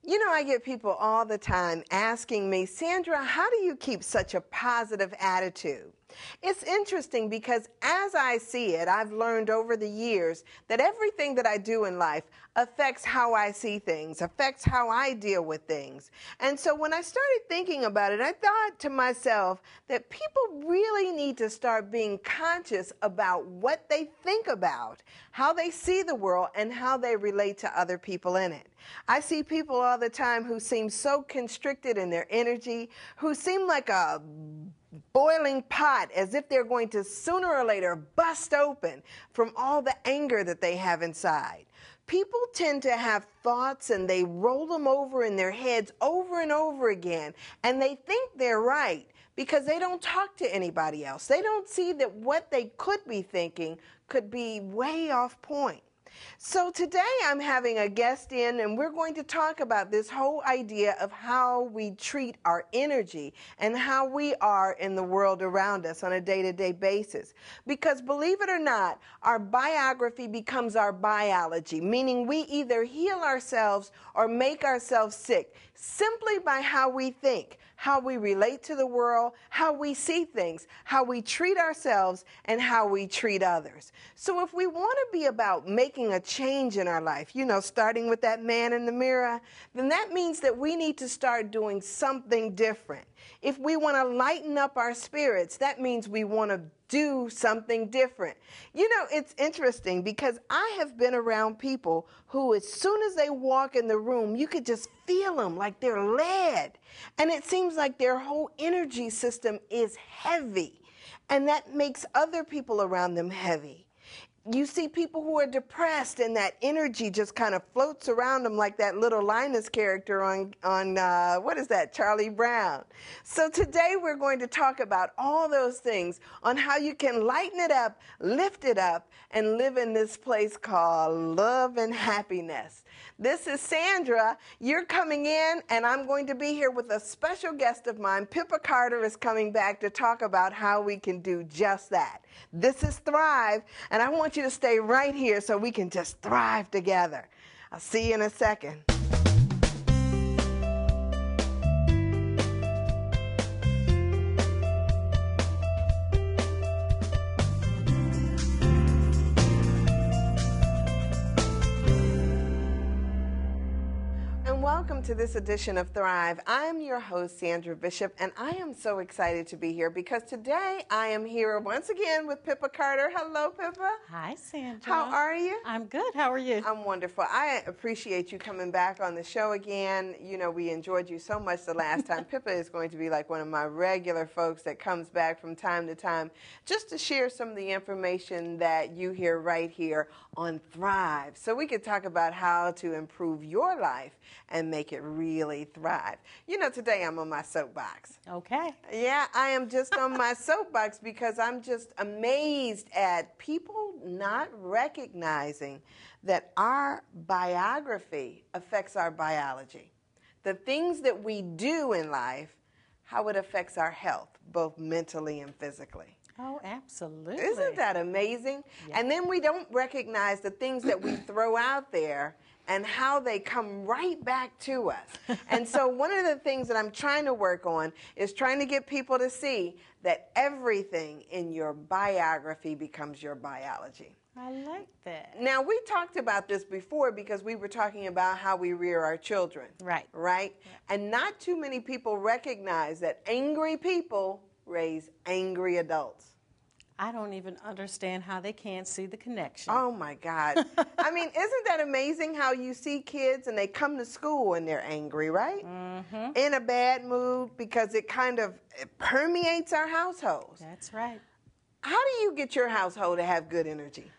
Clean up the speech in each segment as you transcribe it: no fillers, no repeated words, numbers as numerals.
You know, I get people all the time asking me, Sandra, how do you keep such a positive attitude? It's interesting because as I see it, I've learned over the years that everything that I do in life affects how I see things, affects how I deal with things. And so when I started thinking about it, I thought to myself that people really need to start being conscious about what they think about, how they see the world, and how they relate to other people in it. I see people all the time who seem so constricted in their energy, who seem like a boiling pot, as if they're going to sooner or later bust open from all the anger that they have inside. People tend to have thoughts and they roll them over in their heads over and over again, and they think they're right because they don't talk to anybody else. They don't see that what they could be thinking could be way off point. So today I'm having a guest in, and we're going to talk about this whole idea of how we treat our energy and how we are in the world around us on a day-to-day basis. Because believe it or not, our biography becomes our biology, meaning we either heal ourselves or make ourselves sick simply by how we think, how we relate to the world, how we see things, how we treat ourselves, and how we treat others. So if we want to be about making a change in our life, you know, starting with that man in the mirror, then that means that we need to start doing something different. If we want to lighten up our spirits, that means we want to do something different. You know, it's interesting because I have been around people who, as soon as they walk in the room, you could just feel them like they're lead. And it seems like their whole energy system is heavy. And that makes other people around them heavy. You see people who are depressed and that energy just kind of floats around them like that little Linus character on what is that, Charlie Brown. So today we're going to talk about all those things on how you can lighten it up, lift it up, and live in this place called love and happiness. This is Sandra. You're coming in, and I'm going to be here with a special guest of mine. Pippa Carter is coming back to talk about how we can do just that. This is Thrive, and I want you to stay right here so we can just thrive together. I'll see you in a second. Welcome to this edition of Thrive. I'm your host, Sandra Bishop, and I am so excited to be here because today I am here once again with Pippa Carter. Hello, Pippa. Hi, Sandra. How are you? I'm good. How are you? I'm wonderful. I appreciate you coming back on the show again. You know, we enjoyed you so much the last time. Pippa is going to be like one of my regular folks that comes back from time to time just to share some of the information that you hear right here on Thrive. So we could talk about how to improve your life and make it really thrive. You know, today I'm on my soapbox. Okay. Yeah, I am just on my soapbox because I'm just amazed at people not recognizing that our biography affects our biology. The things that we do in life, how it affects our health, both mentally and physically. Oh, absolutely. Isn't that amazing? Yeah. And then we don't recognize the things that we throw out there and how they come right back to us. And so one of the things that I'm trying to work on is trying to get people to see that everything in your biography becomes your biology. I like that. Now, we talked about this before because we were talking about how we rear our children. Right. Right? Yeah. And not too many people recognize that angry people raise angry adults. I don't even understand how they can't see the connection. Oh, my God. I mean, isn't that amazing how you see kids and they come to school and they're angry, right? Mm-hmm. In a bad mood because it kind of permeates our households. That's right. How do you get your household to have good energy?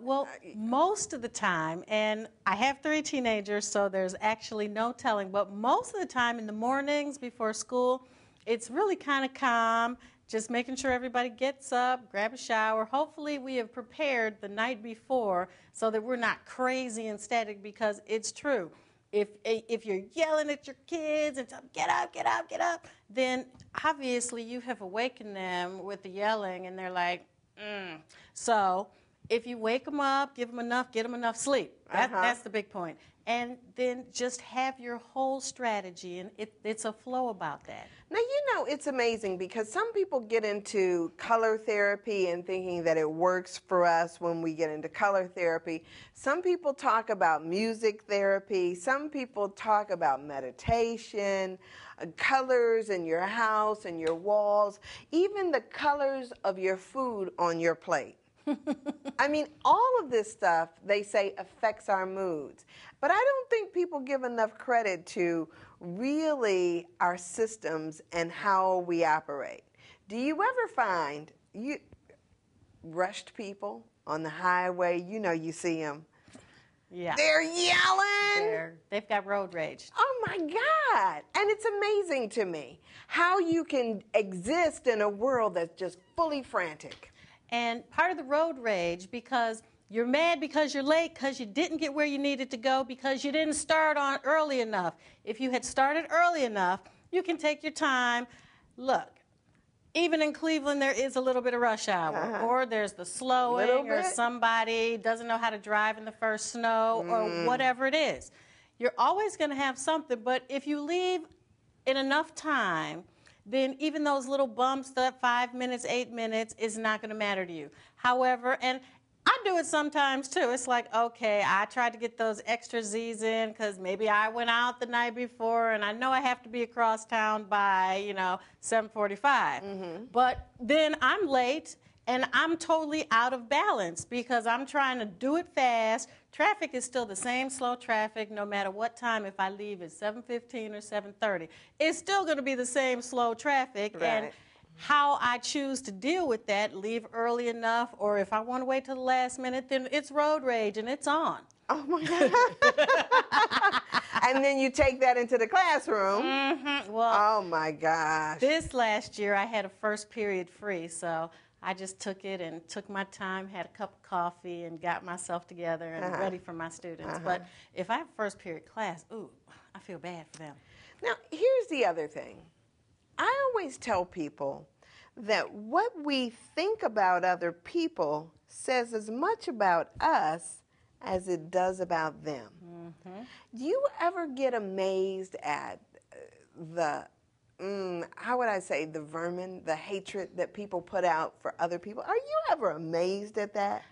Well, most of the time, and I have 3 teenagers, so there's actually no telling, but most of the time in the mornings before school, it's really kind of calm. Just making sure everybody gets up, grab a shower. Hopefully we have prepared the night before so that we're not crazy and static, because it's true. If you're yelling at your kids and tell them, get up, get up, get up, then obviously you have awakened them with the yelling and they're like, So if you wake them up, give them enough, get them enough sleep. That's the big point. and then just have your whole strategy, and it's a flow about that. Now, it's amazing because some people get into color therapy and thinking that it works for us when we get into color therapy. Some people talk about music therapy. Some people talk about meditation, colors in your house and your walls, even the colors of your food on your plate. I mean, all of this stuff, they say, affects our moods. But I don't think people give enough credit to really our systems and how we operate. Do you ever find rushed people on the highway? You see them. Yeah. They're yelling. They've got road rage. Oh, my God. And it's amazing to me how you can exist in a world that's just fully frantic. And part of the road rage, because you're mad because you're late, because you didn't get where you needed to go, because you didn't start on early enough. If you had started early enough, you can take your time. Look, even in Cleveland, there is a little bit of rush hour, or there's the slowing, or somebody doesn't know how to drive in the first snow, or whatever it is. You're always going to have something, but if you leave in enough time, then even those little bumps, that 5 minutes, 8 minutes, is not going to matter to you. However, and I do it sometimes too. It's like, okay, I tried to get those extra Z's in because maybe I went out the night before and I know I have to be across town by, 7:45. But then I'm late and I'm totally out of balance because I'm trying to do it fast. Traffic is still the same slow traffic no matter what time. If I leave at 7:15 or 7:30, it's still going to be the same slow traffic. Right. And how I choose to deal with that, leave early enough, or if I want to wait till the last minute, then it's road rage and it's on. Oh, my God. And then you take that into the classroom. Well, oh, my gosh. This last year, I had a first period free, so I just took it and took my time, had a cup of coffee, and got myself together and ready for my students. But if I have first period class, I feel bad for them. Now, here's the other thing. I always tell people that what we think about other people says as much about us as it does about them. Do you ever get amazed at the how would I say, the vermin, the hatred that people put out for other people? Are you ever amazed at that?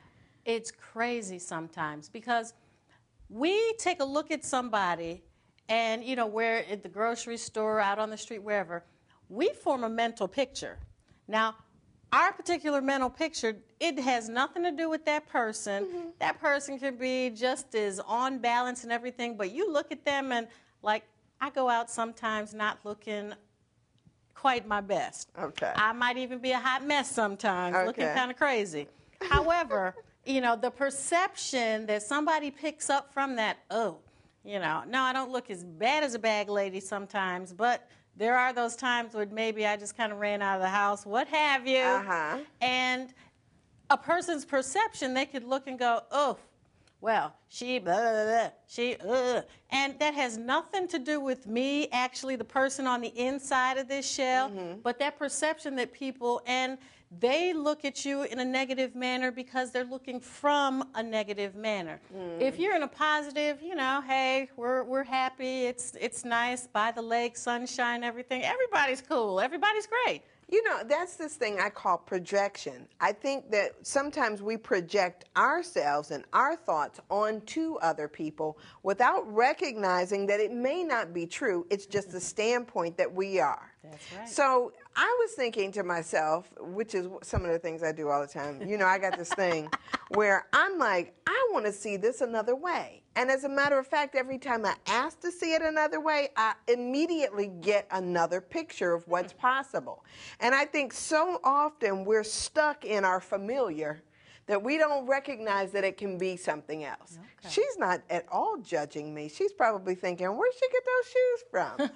It's crazy sometimes because we take a look at somebody and, we're at the grocery store, out on the street, wherever, we form a mental picture. Now, our particular mental picture, it has nothing to do with that person. That person can be just as on balance and everything, but you look at them and, like, I go out sometimes not looking quite my best. Okay. I might even be a hot mess sometimes, looking kind of crazy. However, the perception that somebody picks up from that, no, I don't look as bad as a bag lady sometimes, but there are those times where maybe I just kind of ran out of the house, what have you. And a person's perception, they could look and go, well, she, blah, blah, blah, she, and that has nothing to do with me, actually, the person on the inside of this shell, but that perception that people, and they look at you in a negative manner because they're looking from a negative manner. If you're in a positive, hey, we're happy, it's nice, by the lake, sunshine, everything, everybody's cool, everybody's great. That's this thing I call projection. I think that sometimes we project ourselves and our thoughts onto other people without recognizing that it may not be true. It's just the standpoint that we are. That's right. So I was thinking to myself, which is some of the things I do all the time. I got this thing where I'm like, I want to see this another way. And as a matter of fact, every time I ask to see it another way, I immediately get another picture of what's possible. And I think so often we're stuck in our familiar that we don't recognize that it can be something else. Okay. She's not at all judging me. She's probably thinking, where'd she get those shoes from?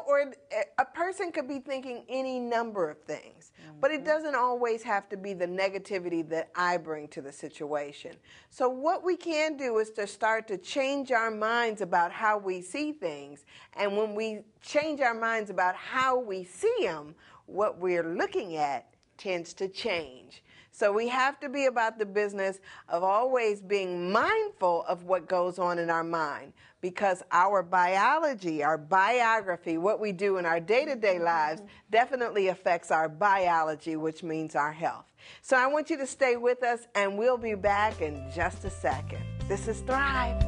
or a person could be thinking any number of things. But it doesn't always have to be the negativity that I bring to the situation. So what we can do is to start to change our minds about how we see things. And when we change our minds about how we see them, what we're looking at tends to change. So we have to be about the business of always being mindful of what goes on in our mind, because our biology, our biography, what we do in our day-to-day lives definitely affects our biology, which means our health. So I want you to stay with us, and we'll be back in just a second. This is Thrive.